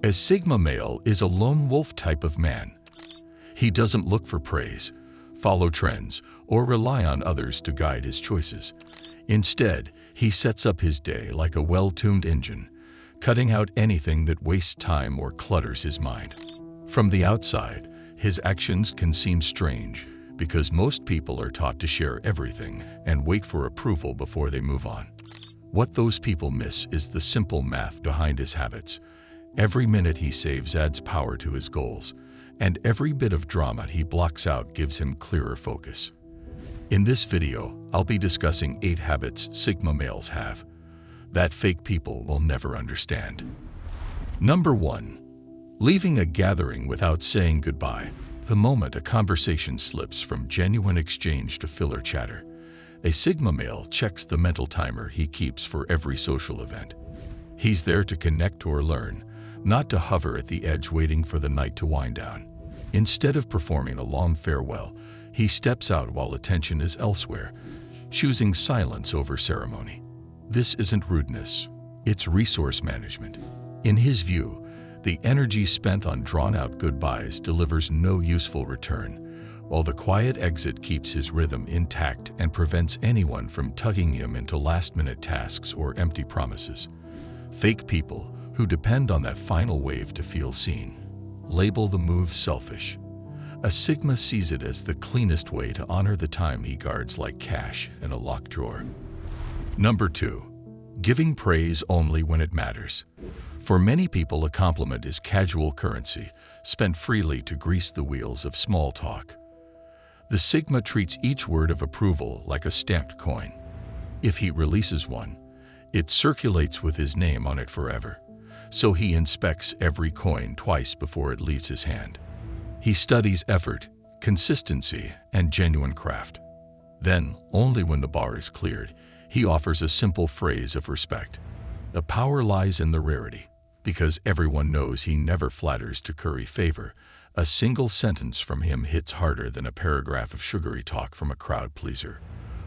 A Sigma male is a lone wolf type of man. He doesn't look for praise, follow trends, or rely on others to guide his choices. Instead, he sets up his day like a well-tuned engine, cutting out anything that wastes time or clutters his mind. From the outside, his actions can seem strange because most people are taught to share everything and wait for approval before they move on. What those people miss is the simple math behind his habits. Every minute he saves adds power to his goals, and every bit of drama he blocks out gives him clearer focus. In this video, I'll be discussing 8 habits Sigma males have that fake people will never understand. Number 1. Leaving a gathering without saying goodbye. The moment a conversation slips from genuine exchange to filler chatter, a Sigma male checks the mental timer he keeps for every social event. He's there to connect or learn, not to hover at the edge waiting for the night to wind down. Instead of performing a long farewell, he steps out while attention is elsewhere, choosing silence over ceremony. This isn't rudeness, it's resource management. In his view, the energy spent on drawn-out goodbyes delivers no useful return, while the quiet exit keeps his rhythm intact and prevents anyone from tugging him into last-minute tasks or empty promises. Fake people, who depend on that final wave to feel seen, label the move selfish. A Sigma sees it as the cleanest way to honor the time he guards like cash in a locked drawer. Number 2. Giving praise only when it matters. For many people, a compliment is casual currency, spent freely to grease the wheels of small talk. The Sigma treats each word of approval like a stamped coin. If he releases one, it circulates with his name on it forever. So he inspects every coin twice before it leaves his hand. He studies effort, consistency, and genuine craft. Then, only when the bar is cleared, he offers a simple phrase of respect. The power lies in the rarity. Because everyone knows he never flatters to curry favor, a single sentence from him hits harder than a paragraph of sugary talk from a crowd pleaser.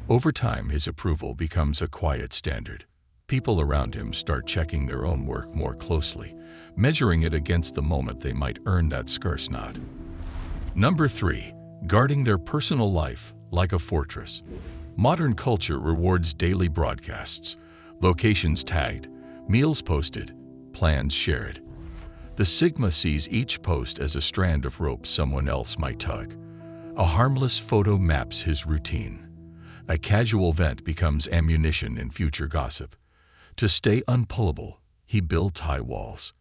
Over time, his approval becomes a quiet standard. People around him start checking their own work more closely, measuring it against the moment they might earn that scarce nod. Number 3. Guarding their personal life like a fortress. Modern culture rewards daily broadcasts, locations tagged, meals posted, plans shared. The Sigma sees each post as a strand of rope someone else might tug. A harmless photo maps his routine. A casual vent becomes ammunition in future gossip. To stay unpullable, he builds high walls.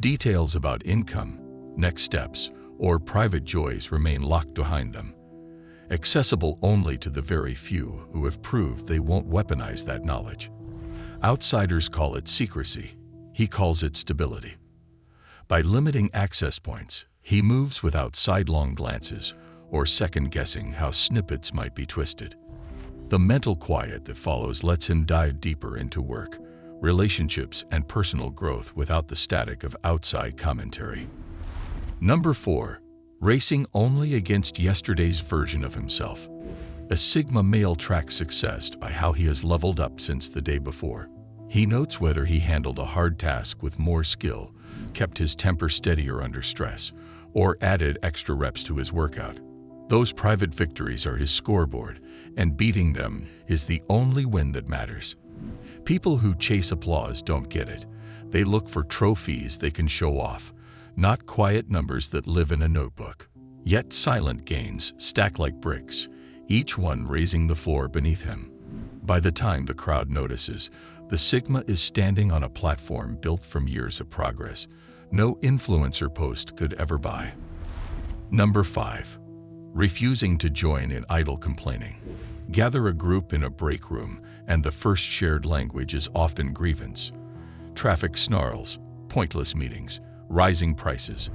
Details about income, next steps, or private joys remain locked behind them, accessible only to the very few who have proved they won't weaponize that knowledge. Outsiders call it secrecy. He calls it stability. By limiting access points, he moves without sidelong glances or second-guessing how snippets might be twisted. The mental quiet that follows lets him dive deeper into work, relationships, and personal growth without the static of outside commentary. Number 4. Racing only against yesterday's version of himself. A Sigma male tracks success by how he has leveled up since the day before. He notes whether he handled a hard task with more skill, kept his temper steadier under stress, or added extra reps to his workout. Those private victories are his scoreboard, and beating them is the only win that matters. People who chase applause don't get it. They look for trophies they can show off, not quiet numbers that live in a notebook. Yet silent gains stack like bricks, each one raising the floor beneath him. By the time the crowd notices, the Sigma is standing on a platform built from years of progress no influencer post could ever buy. Number 5. Refusing to join in idle complaining. Gather a group in a break room, and the first shared language is often grievance. Traffic snarls, pointless meetings, rising prices.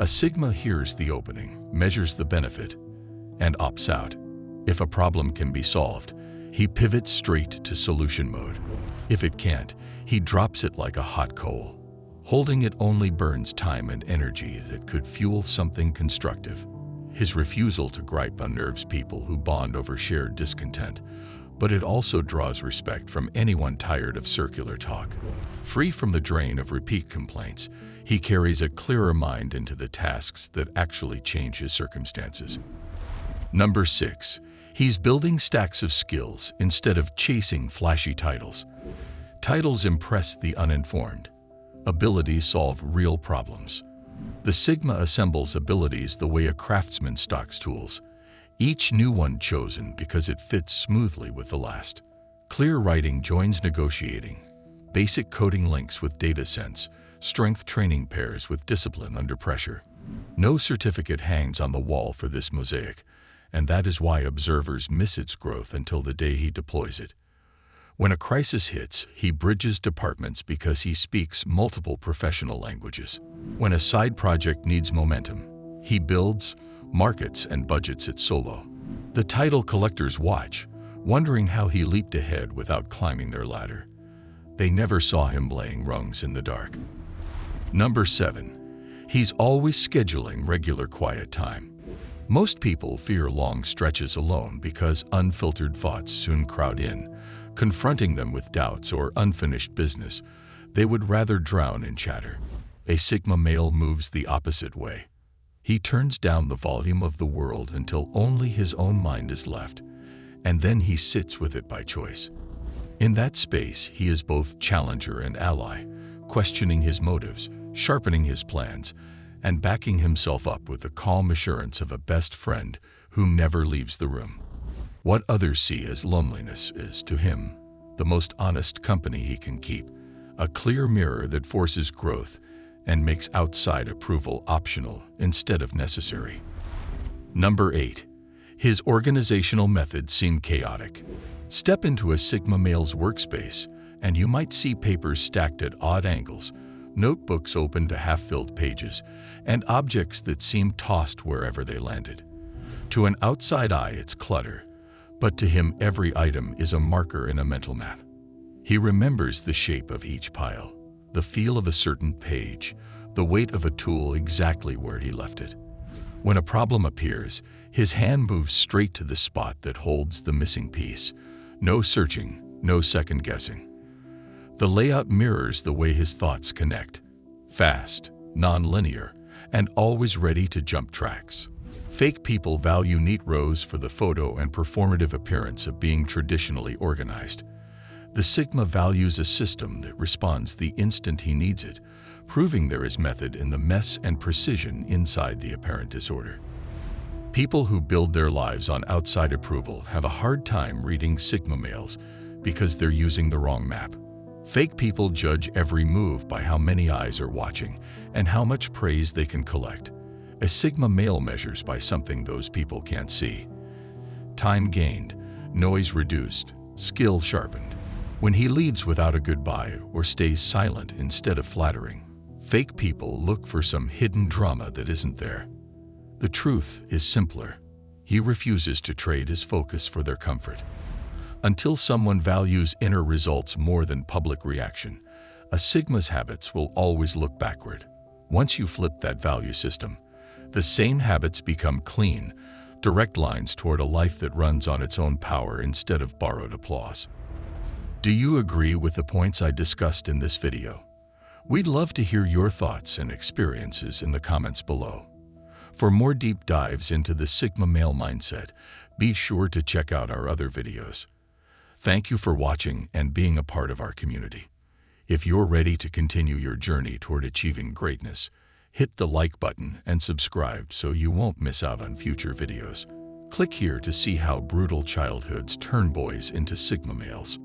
A Sigma hears the opening, measures the benefit, and opts out. If a problem can be solved, he pivots straight to solution mode. If it can't, he drops it like a hot coal. Holding it only burns time and energy that could fuel something constructive. His refusal to gripe unnerves people who bond over shared discontent, but it also draws respect from anyone tired of circular talk. Free from the drain of repeat complaints, he carries a clearer mind into the tasks that actually change his circumstances. Number 6. He's building stacks of skills instead of chasing flashy titles. Titles impress the uninformed. Abilities solve real problems. The Sigma assembles abilities the way a craftsman stocks tools, each new one chosen because it fits smoothly with the last. Clear writing joins negotiating. Basic coding links with data sense. Strength training pairs with discipline under pressure. No certificate hangs on the wall for this mosaic, and that is why observers miss its growth until the day he deploys it. When a crisis hits, he bridges departments because he speaks multiple professional languages. When a side project needs momentum, he builds, markets, and budgets it solo. The title collectors watch, wondering how he leaped ahead without climbing their ladder. They never saw him laying rungs in the dark. Number 7. He's always scheduling regular quiet time. Most people fear long stretches alone because unfiltered thoughts soon crowd in, confronting them with doubts or unfinished business. They would rather drown in chatter. A Sigma male moves the opposite way. He turns down the volume of the world until only his own mind is left, and then he sits with it by choice. In that space, he is both challenger and ally, questioning his motives, sharpening his plans, and backing himself up with the calm assurance of a best friend who never leaves the room. What others see as loneliness is, to him, the most honest company he can keep, a clear mirror that forces growth and makes outside approval optional instead of necessary. Number 8. His organizational methods seem chaotic. Step into a Sigma male's workspace, and you might see papers stacked at odd angles, notebooks open to half-filled pages, and objects that seem tossed wherever they landed. To an outside eye, it's clutter, but to him every item is a marker in a mental map. He remembers the shape of each pile, the feel of a certain page, the weight of a tool exactly where he left it. When a problem appears, his hand moves straight to the spot that holds the missing piece. No searching, no second guessing. The layout mirrors the way his thoughts connect. Fast, non-linear, and always ready to jump tracks. Fake people value neat rows for the photo and performative appearance of being traditionally organized. The Sigma values a system that responds the instant he needs it, proving there is method in the mess and precision inside the apparent disorder. People who build their lives on outside approval have a hard time reading Sigma males because they're using the wrong map. Fake people judge every move by how many eyes are watching and how much praise they can collect. A Sigma male measures by something those people can't see. Time gained, noise reduced, skill sharpened. When he leaves without a goodbye or stays silent instead of flattering, fake people look for some hidden drama that isn't there. The truth is simpler. He refuses to trade his focus for their comfort. Until someone values inner results more than public reaction, a Sigma's habits will always look backward. Once you flip that value system, the same habits become clean, direct lines toward a life that runs on its own power instead of borrowed applause. Do you agree with the points I discussed in this video? We'd love to hear your thoughts and experiences in the comments below. For more deep dives into the Sigma male mindset, be sure to check out our other videos. Thank you for watching and being a part of our community. If you're ready to continue your journey toward achieving greatness, hit the like button and subscribe so you won't miss out on future videos. Click here to see how brutal childhoods turn boys into Sigma males.